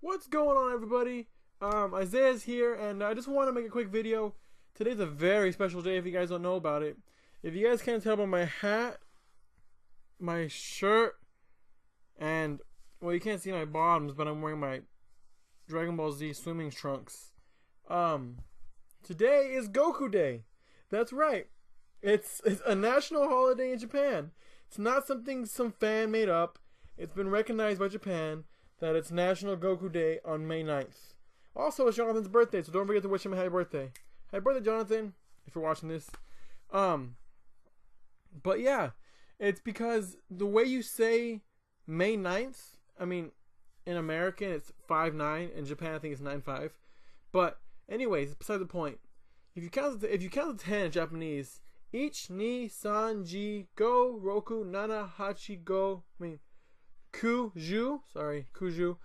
What's going on, everybody? Isaiah's here, and I just want to make a quick video. Today's a very special day if you guys don't know about it. If you guys can't tell by my hat, my shirt, and, well, you can't see my bottoms, but I'm wearing my Dragon Ball Z swimming trunks. Today is Goku Day. That's right. It's a national holiday in Japan. It's not something some fan made up. It's been recognized by Japan that it's National Goku Day on May 9th. Also, it's Jonathan's birthday, so don't forget to wish him a happy birthday. Happy birthday, Jonathan, if you're watching this. But yeah, it's because the way you say May 9th, I mean, in American it's 5-9, in Japan I think it's 9-5. But anyways, beside the point. If you count to 10 in Japanese, ich, ni, san, ji, go, roku, nana, hachi, go. I mean, kuju. Sorry, kuju.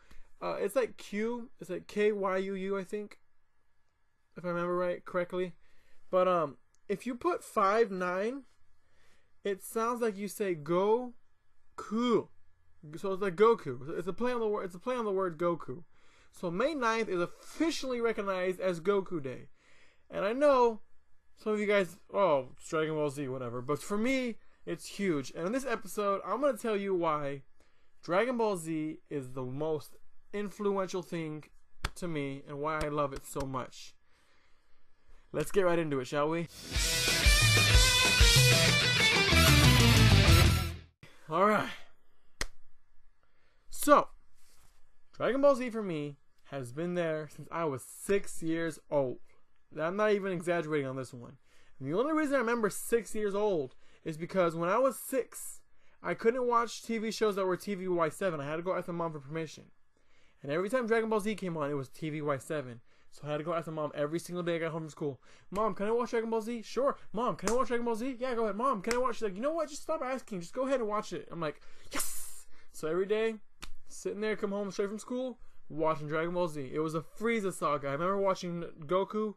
It's like Q. It's like Kyuu, I think, if I remember correctly. But if you put 5-9, it sounds like you say go, ku. So it's like Goku. It's a play on the word. It's a play on the word Goku. So May 9th is officially recognized as Goku Day. And I know some of you guys, oh, it's Dragon Ball Z, whatever. But for me, it's huge. And in this episode, I'm going to tell you why Dragon Ball Z is the most influential thing to me and why I love it so much. Let's get right into it, shall we? Alright. So, Dragon Ball Z for me has been there since I was 6 years old. I'm not even exaggerating on this one. And the only reason I remember 6 years old is because when I was 6, I couldn't watch TV shows that were TVY7. I had to go ask my mom for permission. And every time Dragon Ball Z came on, it was TVY7. So I had to go ask my mom every single day I got home from school. Mom, can I watch Dragon Ball Z? Sure. Mom, can I watch Dragon Ball Z? Yeah, go ahead. Mom, can I watch? She's like, you know what? Just stop asking. Just go ahead and watch it. I'm like, yes! So every day, sitting there, come home straight from school, watching Dragon Ball Z. It was a Frieza saga. I remember watching Goku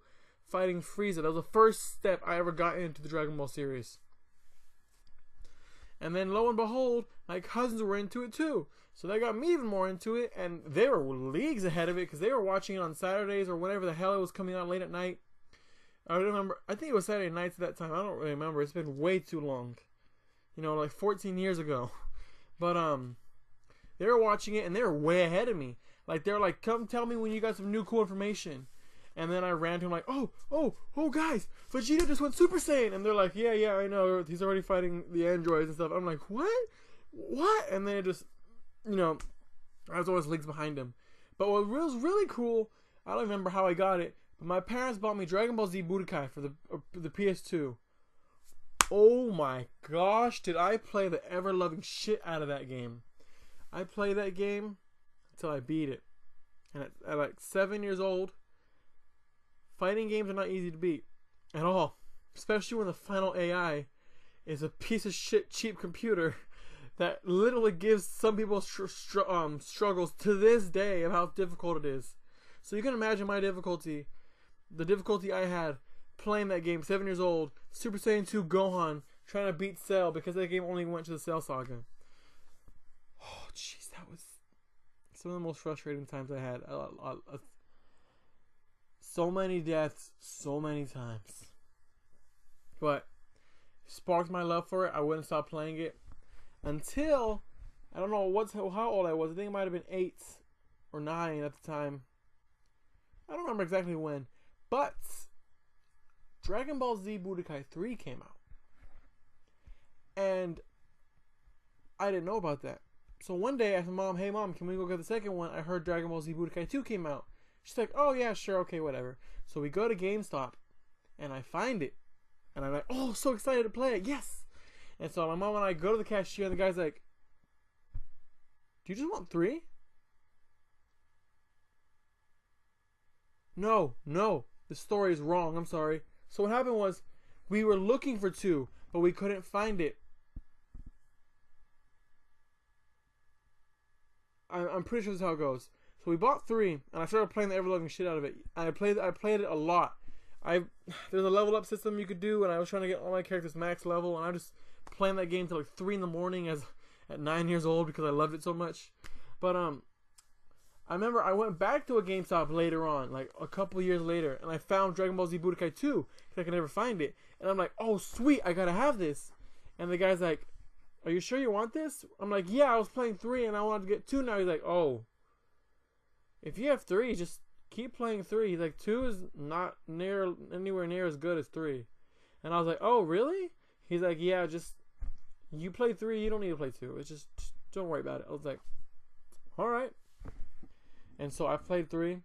fighting Frieza. That was the first step I ever got into the Dragon Ball series. And then lo and behold, my cousins were into it too. So that got me even more into it, and they were leagues ahead of it because they were watching it on Saturdays or whenever the hell it was coming out late at night. I remember, I think it was Saturday nights at that time. I don't really remember. It's been way too long. You know, like 14 years ago. But they were watching it and they were way ahead of me. Like they were like, "Come tell me when you got some new cool information." And then I ran to him like, oh guys, Vegeta just went Super Saiyan. And they're like, yeah, I know. He's already fighting the androids and stuff. I'm like, what? And then it just, you know, I was always leagues behind him. But what was really cool, I don't remember how I got it, but my parents bought me Dragon Ball Z Budokai for the PS2. Oh my gosh, did I play the ever-loving shit out of that game. I played that game until I beat it. And at like 7 years old, fighting games are not easy to beat at all, especially when the final AI is a piece of shit cheap computer that literally gives some people struggles to this day of how difficult it is. So you can imagine my difficulty, the difficulty I had playing that game, 7 years old, Super Saiyan 2 Gohan, trying to beat Cell because that game only went to the Cell Saga. Oh jeez, that was some of the most frustrating times I had. So many deaths, so many times. But sparked my love for it. I wouldn't stop playing it until, I don't know how old I was. I think it might have been 8 or 9 at the time. I don't remember exactly when. But Dragon Ball Z Budokai 3 came out. And I didn't know about that. So one day I asked my mom, "Hey mom, can we go get the second one? I heard Dragon Ball Z Budokai 2 came out." She's like, "Oh yeah, sure, okay, whatever." So we go to GameStop, and I find it, and I'm like, "Oh, so excited to play it, yes!" And so my mom and I go to the cashier, and the guy's like, "Do you just want 3?" No, the story is wrong. I'm sorry. So what happened was, we were looking for 2, but we couldn't find it. I'm pretty sure this is how it goes. So we bought 3, and I started playing the ever-loving shit out of it. I played it a lot. There's a level up system you could do, and I was trying to get all my characters max level, and I just playing that game till like 3 in the morning at 9 years old because I loved it so much. But I remember I went back to a GameStop later on, like a couple years later, and I found Dragon Ball Z Budokai 2 because I could never find it. And I'm like, oh sweet, I gotta have this. And the guy's like, are you sure you want this? I'm like, yeah, I was playing 3 and I wanted to get 2 now. He's like, oh, if you have 3, just keep playing 3. He's like, 2 is not anywhere near as good as 3. And I was like, oh really? He's like, yeah, just you play 3, you don't need to play 2. It's just don't worry about it. I was like, all right. And so I played 3, and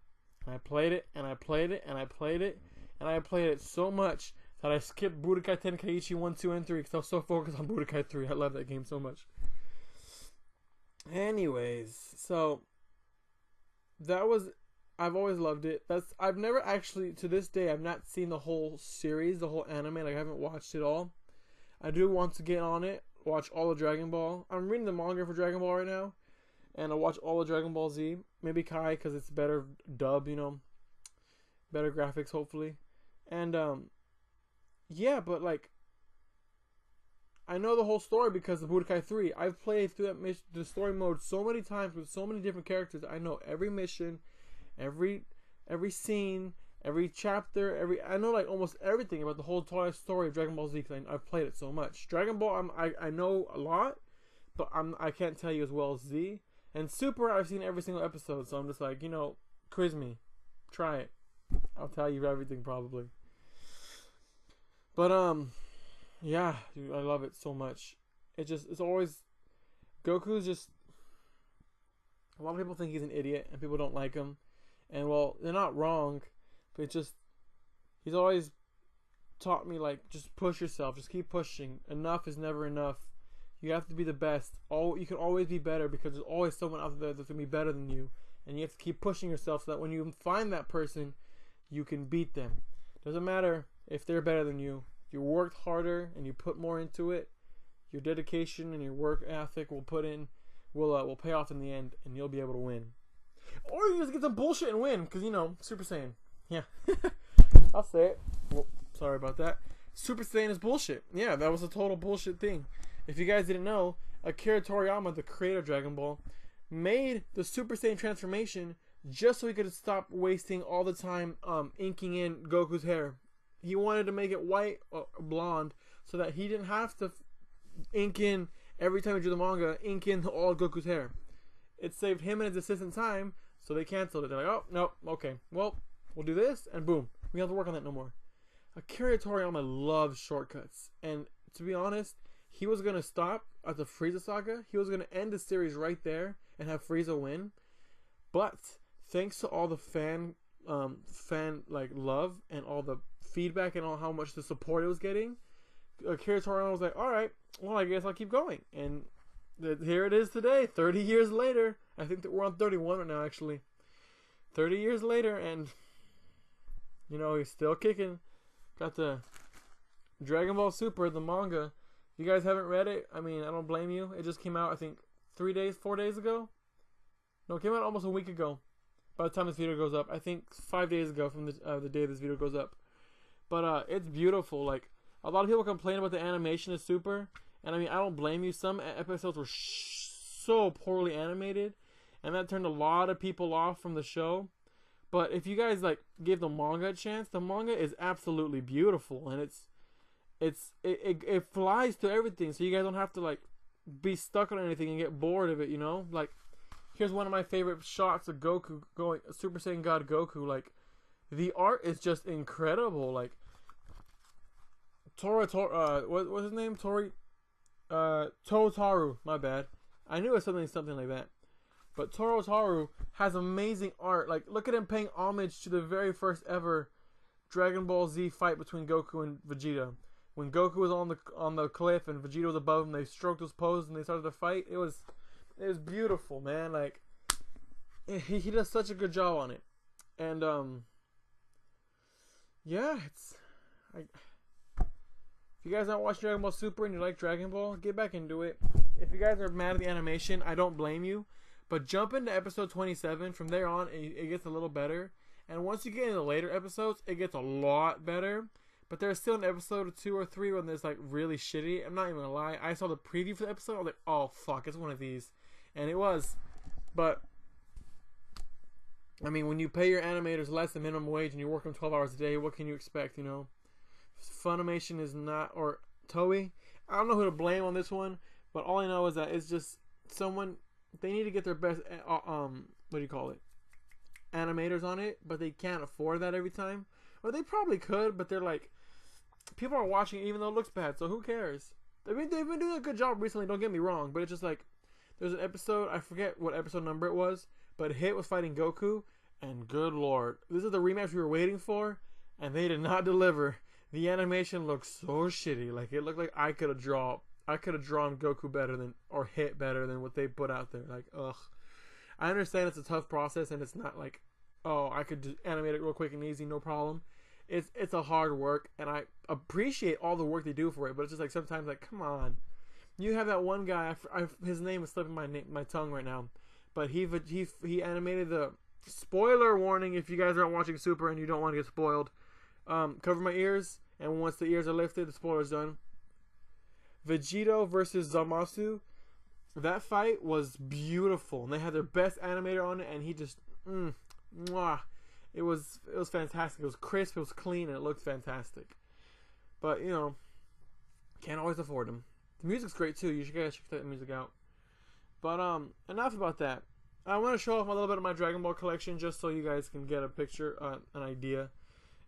I played it, and I played it, and I played it, and I played it so much that I skipped Budokai Tenkaichi 1, 2, and 3 because I was so focused on Budokai 3. I love that game so much. Anyways, so that was, I've always loved it. I've never actually, to this day, I've not seen the whole series, the whole anime. Like, I haven't watched it all. I do want to get on it, watch all of Dragon Ball. I'm reading the manga for Dragon Ball right now. And I'll watch all of Dragon Ball Z. Maybe Kai, because it's better dub, you know. Better graphics, hopefully. And, yeah, but, like, I know the whole story because of Budokai 3. I've played through the story mode so many times with so many different characters. I know every mission, every scene, every chapter, I know, like, almost everything about the whole story of Dragon Ball Z because I've played it so much. Dragon Ball, I know a lot, but I can't tell you as well as Z. And Super, I've seen every single episode, so I'm just like, you know, quiz me. Try it. I'll tell you everything probably. But, yeah, dude, I love it so much. It's always, Goku's just, a lot of people think he's an idiot, and people don't like him. And, well, they're not wrong, but it's just, he's always taught me, like, just push yourself, just keep pushing. Enough is never enough. You have to be the best. You can always be better because there's always someone out there that's going to be better than you. And you have to keep pushing yourself so that when you find that person, you can beat them. Doesn't matter if they're better than you. You worked harder and you put more into it. Your dedication and your work ethic will pay off in the end, and you'll be able to win. Or you just get some bullshit and win because, you know, Super Saiyan. Yeah. I'll say it. Well, sorry about that. Super Saiyan is bullshit. Yeah, that was a total bullshit thing. If you guys didn't know, Akira Toriyama, the creator of Dragon Ball, made the Super Saiyan transformation just so he could stop wasting all the time inking in Goku's hair. He wanted to make it white or blonde so that he didn't have to ink in, every time he drew the manga, ink in all Goku's hair. It saved him and his assistant time, so they canceled it. They're like, oh, no, okay, well, we'll do this, and boom. We don't have to work on that no more. Akira Toriyama loves shortcuts, and to be honest, he was going to stop at the Frieza saga. He was going to end the series right there and have Frieza win. But thanks to all the fan love and all the feedback and all how much the support it was getting, Akira Toriyama was like, all right, well, I guess I'll keep going. And here it is today, 30 years later. I think that we're on 31 right now, actually. 30 years later, and, you know, he's still kicking. Got the Dragon Ball Super, the manga. If you guys haven't read it, I mean, I don't blame you. It just came out, I think, 4 days ago? No, it came out almost a week ago. By the time this video goes up. I think 5 days ago from the day this video goes up. But it's beautiful. Like, a lot of people complain about the animation is Super. And I mean, I don't blame you. Some episodes were so poorly animated. And that turned a lot of people off from the show. But if you guys, like, give the manga a chance, the manga is absolutely beautiful. And it flies through everything, so you guys don't have to, like, be stuck on anything and get bored of it, you know? Like, here's one of my favorite shots of Goku going Super Saiyan God Goku. Like, the art is just incredible. Like, what's his name? Totaru, my bad. I knew it was something like that. But Totaru has amazing art. Like, look at him paying homage to the very first ever Dragon Ball Z fight between Goku and Vegeta. When Goku was on the cliff and Vegeta was above him, they stroked his pose and they started to fight. It was beautiful, man. Like, he does such a good job on it. And yeah, if you guys aren't watching Dragon Ball Super and you like Dragon Ball, get back into it. If you guys are mad at the animation, I don't blame you. But jump into episode 27. From there on, it gets a little better. And once you get into the later episodes, it gets a lot better. But there's still an episode or 2 or 3 when there's, like, really shitty. I'm not even gonna lie. I saw the preview for the episode. I was like, oh, fuck, it's one of these. And it was. But I mean, when you pay your animators less than minimum wage and you work them 12 hours a day, what can you expect, you know? Funimation is not, or Toei, I don't know who to blame on this one, but all I know is that it's just someone, they need to get their best, what do you call it? Animators on it, but they can't afford that every time. Or they probably could, but they're like, people are watching it even though it looks bad, so who cares? I mean, they've been doing a good job recently, don't get me wrong, but it's just like, there's an episode, I forget what episode number it was, but Hit was fighting Goku, and good lord, this is the rematch we were waiting for, and they did not deliver. The animation looked so shitty, like it looked like I could have drawn Goku better than, or Hit better than what they put out there. Like, ugh. I understand it's a tough process, and it's not like, oh, I could just animate it real quick and easy, no problem. It's a hard work, and I appreciate all the work they do for it, but it's just like sometimes like, come on. You have that one guy, his name is slipping my tongue right now, but he animated the, spoiler warning if you guys aren't watching Super and you don't want to get spoiled, cover my ears, and once the ears are lifted, the spoiler's done. Vegeta versus Zamasu, that fight was beautiful, and they had their best animator on it, and he just, mwah. It was fantastic. It was crisp, it was clean, and it looked fantastic. But, you know, can't always afford them. The music's great too. You should guys check that music out. But enough about that. I want to show off a little bit of my Dragon Ball collection just so you guys can get a picture, an idea.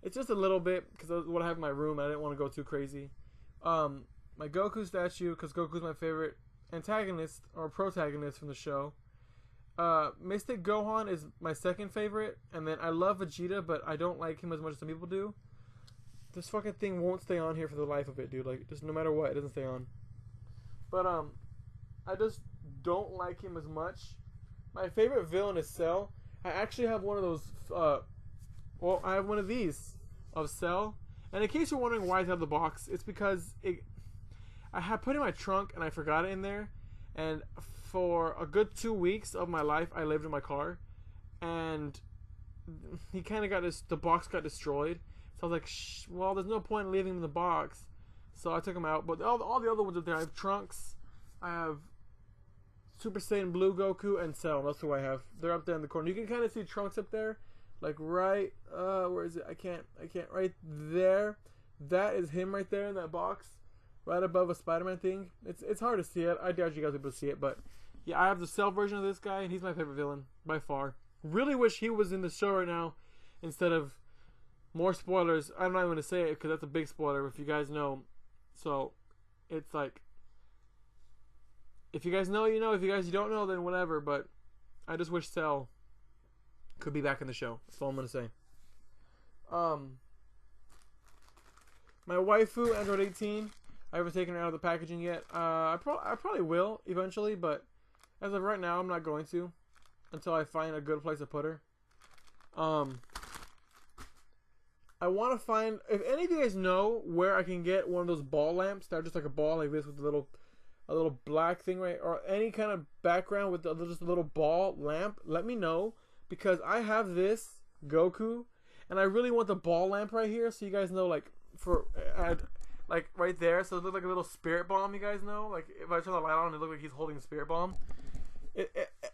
It's just a little bit because of what I have in my room. I didn't want to go too crazy. My Goku statue, because Goku's my favorite antagonist or protagonist from the show. Mystic Gohan is my second favorite, and then I love Vegeta, but I don't like him as much as some people do. This fucking thing won't stay on here for the life of it, dude. Like, just no matter what, it doesn't stay on. But I just don't like him as much. My favorite villain is Cell. I actually have one of those. Well, I have one of these of Cell. And in case you're wondering why I have the box, it's because I had put it in my trunk and I forgot it in there. And for a good 2 weeks of my life, I lived in my car, and he kind of got the box got destroyed. So I was like, well, there's no point in leaving him in the box. So I took him out. But all the other ones are there. I have Trunks, I have Super Saiyan Blue Goku, and Cell. That's who I have. They're up there in the corner. You can kind of see Trunks up there, like right. Where is it? I can't. Right there. That is him right there in that box, right above a Spider-Man thing. It's hard to see it. I doubt you guys will be able to see it, but yeah, I have the Cell version of this guy, and he's my favorite villain by far. Really wish he was in the show right now instead of more spoilers. I'm not even going to say it because that's a big spoiler if you guys know. So it's like, if you guys know, you know. If you guys don't know, then whatever. But I just wish Cell could be back in the show. That's all I'm going to say. My waifu, Android 18. I haven't taken her out of the packaging yet. I probably will eventually, but as of right now, I'm not going to until I find a good place to put her. I want to find, if any of you guys know where I can get one of those ball lamps that are just like a ball like this with a little black thing, right, or any kind of background with just a little ball lamp, let me know, because I have this Goku and I really want the ball lamp right here, so you guys know, like, like right there, so it looks like a little spirit bomb, you guys know. Like if I turn the light on, it looks like he's holding a spirit bomb.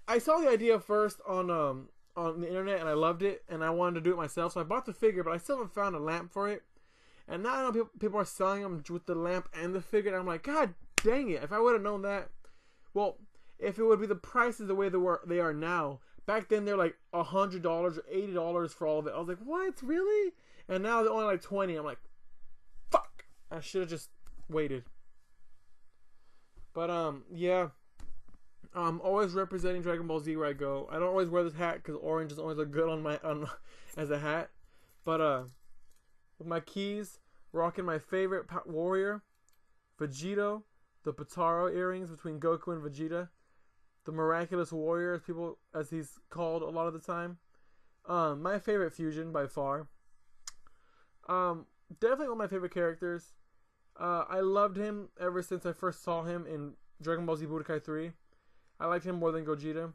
I saw the idea first on the internet, and I loved it, and I wanted to do it myself, so I bought the figure, but I still haven't found a lamp for it. And now I know people are selling them with the lamp and the figure, and I'm like, God dang it! If I would have known that, well, if it would be the prices the way they are now. Back then they're like $100 or $80 for all of it. I was like, what, really? And now they're only like $20. I'm like, fuck! I should have just waited. But yeah. I'm always representing Dragon Ball Z where I go. I don't always wear this hat because orange doesn't always look good on as a hat. But with my keys, rocking my favorite warrior, Vegeta, the Potaro earrings between Goku and Vegeta, the miraculous warrior as he's called a lot of the time. My favorite fusion by far. Definitely one of my favorite characters. I loved him ever since I first saw him in Dragon Ball Z Budokai 3. I liked him more than Gogeta.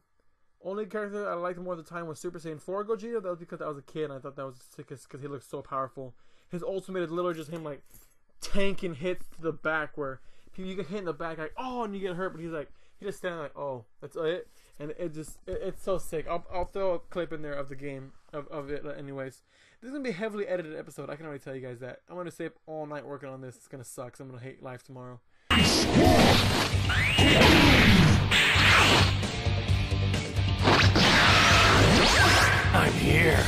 Only character I liked more at the time was Super Saiyan 4 Gogeta. That was because I was a kid and I thought that was the sickest because he looked so powerful. His ultimate is literally just him like tanking hits to the back where you get hit in the back like, oh, and you get hurt, but he's like, he just standing like, oh, that's it. and it's so sick. I'll throw a clip in there of the game of it. Anyways, this is gonna be a heavily edited episode. I can already tell you guys that. I'm gonna stay up all night working on this. It's gonna suck. 'Cause I'm gonna hate life tomorrow. I'm here.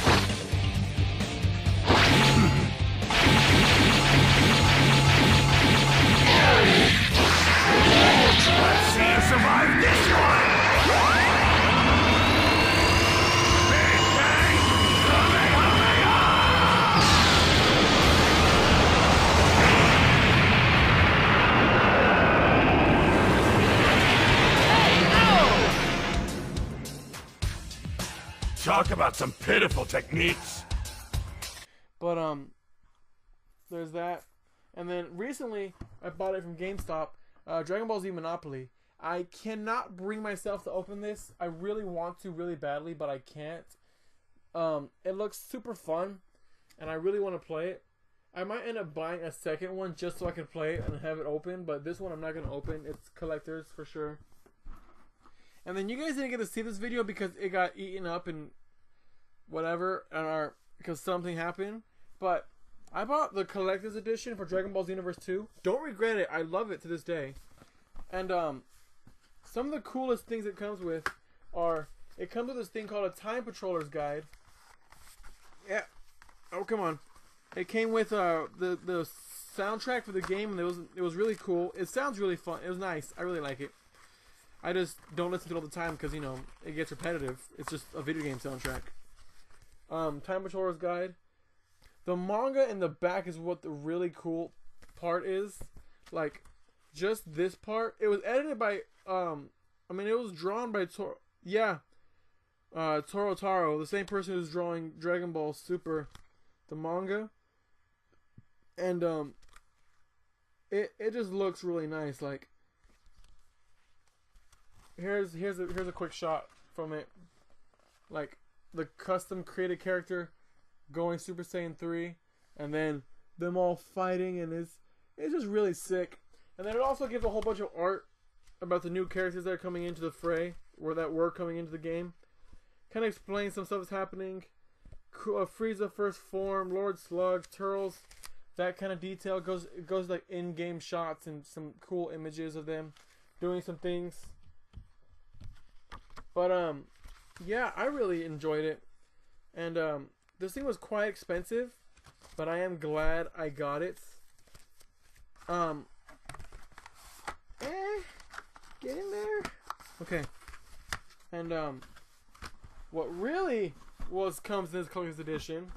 Let's see you survive this one! Big Bang Kamehameha! Talk about some pitiful techniques. But there's that. And then recently I bought it from GameStop. Dragon Ball Z Monopoly. I cannot bring myself to open this. I really want to really badly, but I can't. It looks super fun, and I really want to play it. I might end up buying a second one just so I can play it and have it open, but this one I'm not going to open. It's collector's for sure. And then you guys didn't get to see this video because it got eaten up and whatever, because something happened. But I bought the collector's edition for Dragon Ball Z Universe 2. Don't regret it. I love it to this day. And some of the coolest things it comes with are, it comes with this thing called a Time Patroller's Guide. Yeah. Oh, come on. It came with the soundtrack for the game, and it was really cool. It sounds really fun. It was nice. I really like it. I just don't listen to it all the time because, you know, it gets repetitive. It's just a video game soundtrack. Time Patroller's Guide. The manga in the back is what the really cool part is. Like, just this part. It was edited by, it was drawn by Toro Taro, the same person who's drawing Dragon Ball Super, the manga. And, it just looks really nice. Like, here's a quick shot from it. Like, the custom created character going Super Saiyan 3, and then them all fighting, and it's just really sick. And then it also gives a whole bunch of art about the new characters that are coming into the fray, or that were coming into the game. Kind of explains some stuff that's happening. Frieza first form, Lord Slug, Turtles, that kind of detail. It goes like in-game shots and some cool images of them doing some things. But yeah, I really enjoyed it. And this thing was quite expensive, but I am glad I got it. Get in there. Okay. And what really comes in this collector's edition,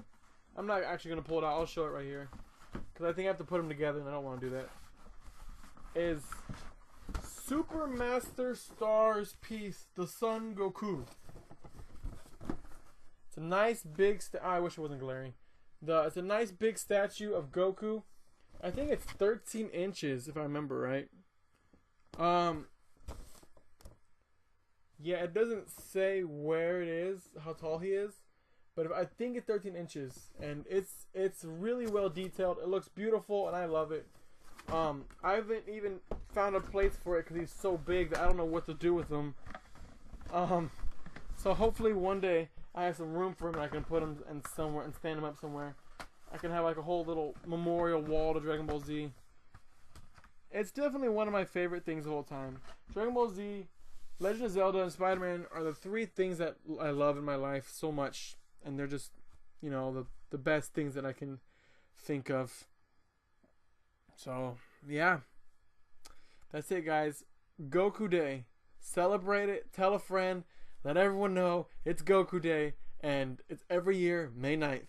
I'm not actually gonna pull it out. I'll show it right here because I think I have to put them together, and I don't want to do that. Is Super Master Stars piece, the Son Goku. It's a nice big I wish it wasn't glaring. It's a nice big statue of Goku. I think it's 13 inches if I remember right. Yeah, it doesn't say where it is, how tall he is, but I think it's 13 inches, and it's really well detailed. It looks beautiful, and I love it. I haven't even found a place for it because he's so big that I don't know what to do with him. So hopefully one day I have some room for him and I can put him in somewhere and stand him up somewhere. I can have like a whole little memorial wall to Dragon Ball Z. It's definitely one of my favorite things the whole time. Dragon Ball Z, Legend of Zelda, and Spider-Man are the three things that I love in my life so much, and they're just, you know, the best things that I can think of. So, yeah. That's it, guys. Goku Day. Celebrate it. Tell a friend. Let everyone know it's Goku Day. And it's every year, May 9th.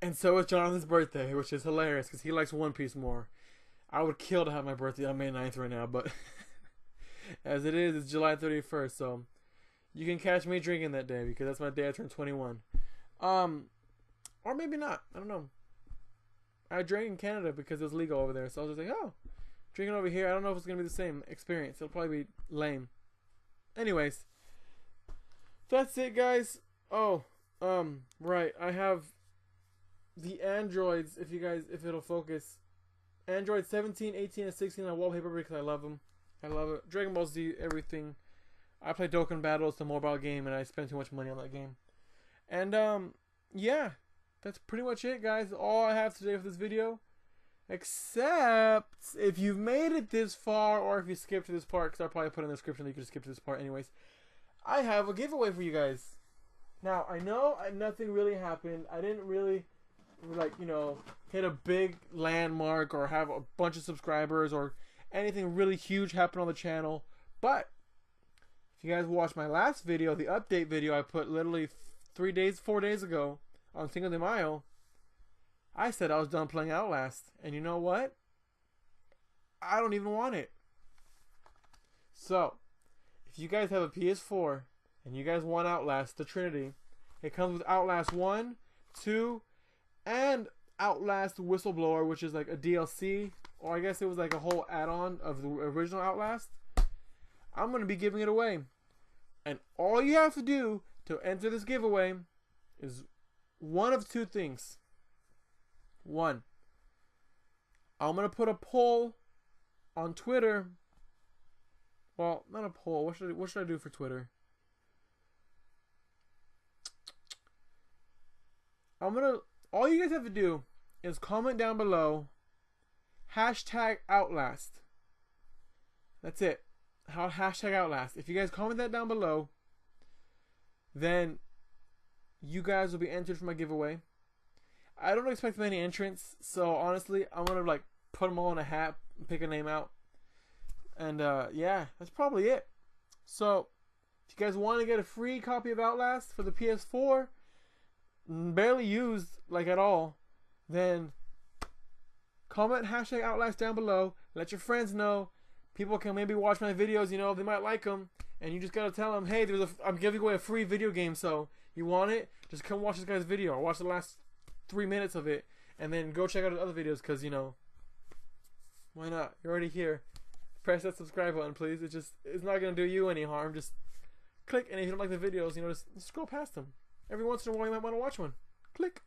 And so is Jonathan's birthday, which is hilarious because he likes One Piece more. I would kill to have my birthday on May 9th right now, but as it is, it's July 31st. So you can catch me drinking that day because that's my day I turned 21. Or maybe not. I don't know. I drank in Canada because it was legal over there. So I was just like, oh, drinking over here, I don't know if it's going to be the same experience. It'll probably be lame. Anyways, that's it, guys. Oh, right. I have the Androids, if it'll focus. Android 17, 18, and 16 on wallpaper because I love them. I love it. Dragon Ball Z, everything. I play Dokkan Battle. It's a mobile game, and I spend too much money on that game. And yeah, that's pretty much it, guys. All I have today for this video. Except if you've made it this far, or if you skipped to this part, because I'll probably put in the description that you can skip to this part anyways. I have a giveaway for you guys. Now, I know nothing really happened. I didn't really, like, you know, hit a big landmark or have a bunch of subscribers or anything really huge happen on the channel. But if you guys watched my last video, the update video I put literally 4 days ago on Cinco de Mayo, I said I was done playing Outlast. And you know what? I don't even want it. So, if you guys have a PS4 and you guys want Outlast, the Trinity, it comes with Outlast 1, 2, and Outlast Whistleblower, which is like a DLC, or I guess it was like a whole add-on of the original Outlast. I'm going to be giving it away. And all you have to do to enter this giveaway is one of two things. One, I'm going to put a poll on Twitter. Well, not a poll. What should I do for Twitter? All you guys have to do is comment down below #Outlast. That's it. #Outlast. If you guys comment that down below, then you guys will be entered for my giveaway. I don't expect many entrants, so honestly, I'm gonna like put them all in a hat and pick a name out. And yeah, that's probably it. So if you guys want to get a free copy of Outlast for the PS4, barely used like at all, then comment #Outlast down below. Let your friends know. People can maybe watch my videos, you know, they might like them, and you just gotta tell them, hey, I'm giving away a free video game, so you want it? Just come watch this guy's video, or watch the last 3 minutes of it, and then go check out his other videos, because, you know, why not? You're already here. Press that subscribe button, please. It's not gonna do you any harm. Just click, and if you don't like the videos, you know, just scroll past them. Every once in a while, you might want to watch one. Click.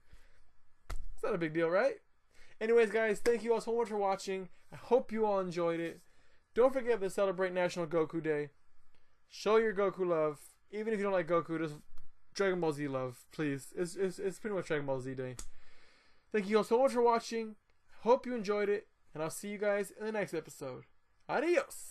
It's not a big deal, right? Anyways, guys, thank you all so much for watching. I hope you all enjoyed it. Don't forget to celebrate National Goku Day. Show your Goku love. Even if you don't like Goku, just Dragon Ball Z love, please. It's pretty much Dragon Ball Z Day. Thank you all so much for watching. Hope you enjoyed it, and I'll see you guys in the next episode. Adios!